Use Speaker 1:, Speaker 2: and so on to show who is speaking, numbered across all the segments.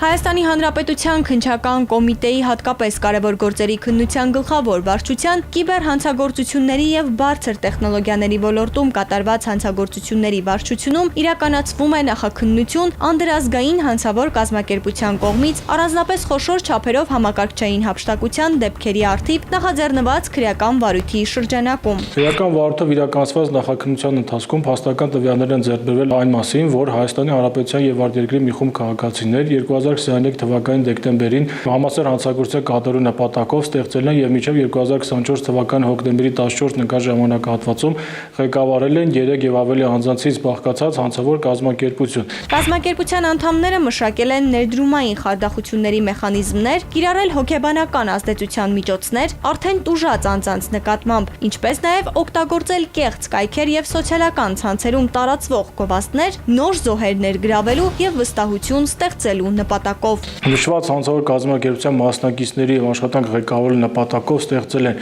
Speaker 1: Հայաստանի Հանրապետության քննչական կոմիտեի հատկապես կարևոր գործերի քննության գլխավոր վարչության կիբերհանցագործությունների և բարձր տեխնոլոգիաների ոլորտում կատարված հանցագործությունների վարչությունում իրականացվում է նախաքննություն անդրազգային հանցավոր կազմակերպության կողմից առանձնապես խոշոր չափերով համակարգչային հափշտակության դեպքերի առթիվ նախաձեռնված քրեական վարույթի շրջանակում։
Speaker 2: Քրեական վարույթով իրականացված նախաքննության ընթացքում փաստական տվյալներ են ձեռք բերվել այն մասին, որ Հայաստանի Հանրապետության և արտերկրի մի խումբ քաղաքացիներ 2023 թվականի դեկտեմբերին համասեռ հանցագործություն կատարելու նպատակով ստեղծել են և մինչև 2024 թվականի հոկտեմբերի 14 նկատի ժամանակահատվածում ղեկավարել են 3 և ավելի անձանցից բաղկացած հանցավոր կազմակերպություն։
Speaker 1: Կազմակերպության անդամները մշակել են ներդրումային խարդախությունների մեխանիզմներ, կիրառել հոգեբանական ազդեցության միջոցներ, արդեն տուժած անձանց նկատմամբ, ինչպես նաև օգտագործել կեղծ կայքեր և սոցիալական ցանցերում տարածվող գովազդներ, նոր զոհեր ներգրավելու և վստահություն ստեղծելու նպատակով։
Speaker 2: Նշված հանցավոր կազմակերպության մասնակիցների և աշխատանք ղեկավարելու նպատակով ստեղծել են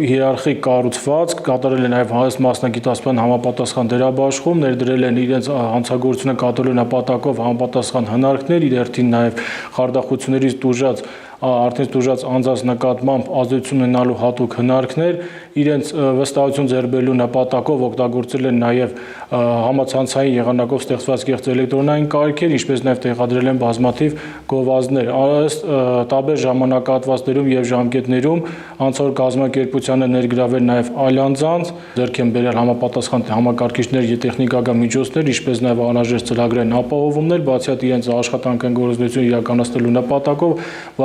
Speaker 2: հիերարխիկ կառուցվածք, կատարել են նաև մասնագիտացման համապատասխան դերաբաշխում, ներդրել են իրենց հանցագործությունը կատարելու նպատակով համապատասխան հնարքներ, իր հերթին նաև խարդախություններից տուժած անձանց նկատմամբ ազդեցություն ունենալու հատուկ հնարքներ, իրենց վստահություն ձեռք բերելու նպատակով օգտագործել են նաև համացանցային եղանակով ստեղծված կեղծ էլեկտրոնային կայքեր, ինչպես նաև տեղադրել են բազմաթիվ գովազդներ։ Ըստ տարբեր ժամանակահատվածներում և ժամկետներում հանցավոր կազմակերպությանը ներգրավել նաև այլ անձանց, ձեռք են բերել համապատասխան համակարգիչներ և տեխնիկական միջոցներ, ինչպես նաև անհրաժեշտ ծրագրային ապահովումներ, բացի այդ իրենց աշխատանքային գործունեությունը իրականացնելու նպատակով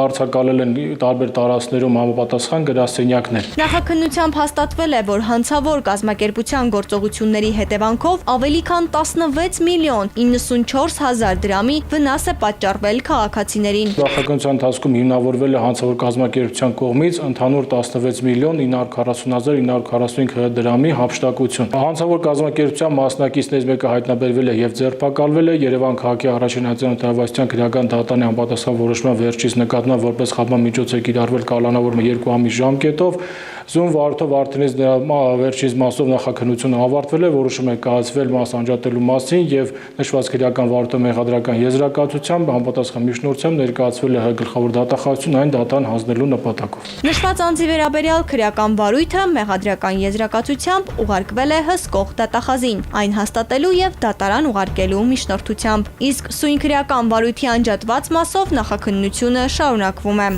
Speaker 2: վարձակալել են տարբեր տարածքներում համապատասխան գրասենյակներ։
Speaker 1: Նախաքննությամբ հաստատվել է, որ հանցավոր կազմակերպության գործողությունների հետևանքով ավելի քան 16 միլիոն 94 հազար դրամի վնաս է պատճառվել քաղաքացիներին։
Speaker 2: Նախաքննության ընթացքում հիմնավորվել է հանցավոր կազմակերպության կողմից ընդհանուր 16 միլիոն 940 հազար 945 դրամի հափշտակություն։ Հանցավոր կազմակերպության մասնակիցներից մեկը հայտնաբերվել է և ձերբակալվել է Երևան քաղաքի առաջին հանրապետության քրեական դատարանի համապատասխան որոշման վերջից նկատմամբ որպես խաբման միջոց է կիրառվել կալանավորումը 2 ամիս ժամկետով։ Զոն վարորդով արդենից վերջից մասով նախաքննությունը ավարտվել է, որոշում է կայացվել մաս անջատելու մասին և նշված քրեական վարորդը մեղադրական եզրակացությամբ համապատասխան միջնորդությամբ ներկայացվել է գլխավոր դատախազություն այն դատարան հանձնելու նպատակով։
Speaker 1: Նշված անձի վերաբերյալ քրեական վարույթը մեղադրական եզրակացությամբ ուղարկվել է հսկող դատախազին, այն հաստատելու և դատարան ուղարկելու միջնորդությամբ, իսկ սույն քրեական վարույթի անջատված մասով նախաքննությունը շարունակվում է։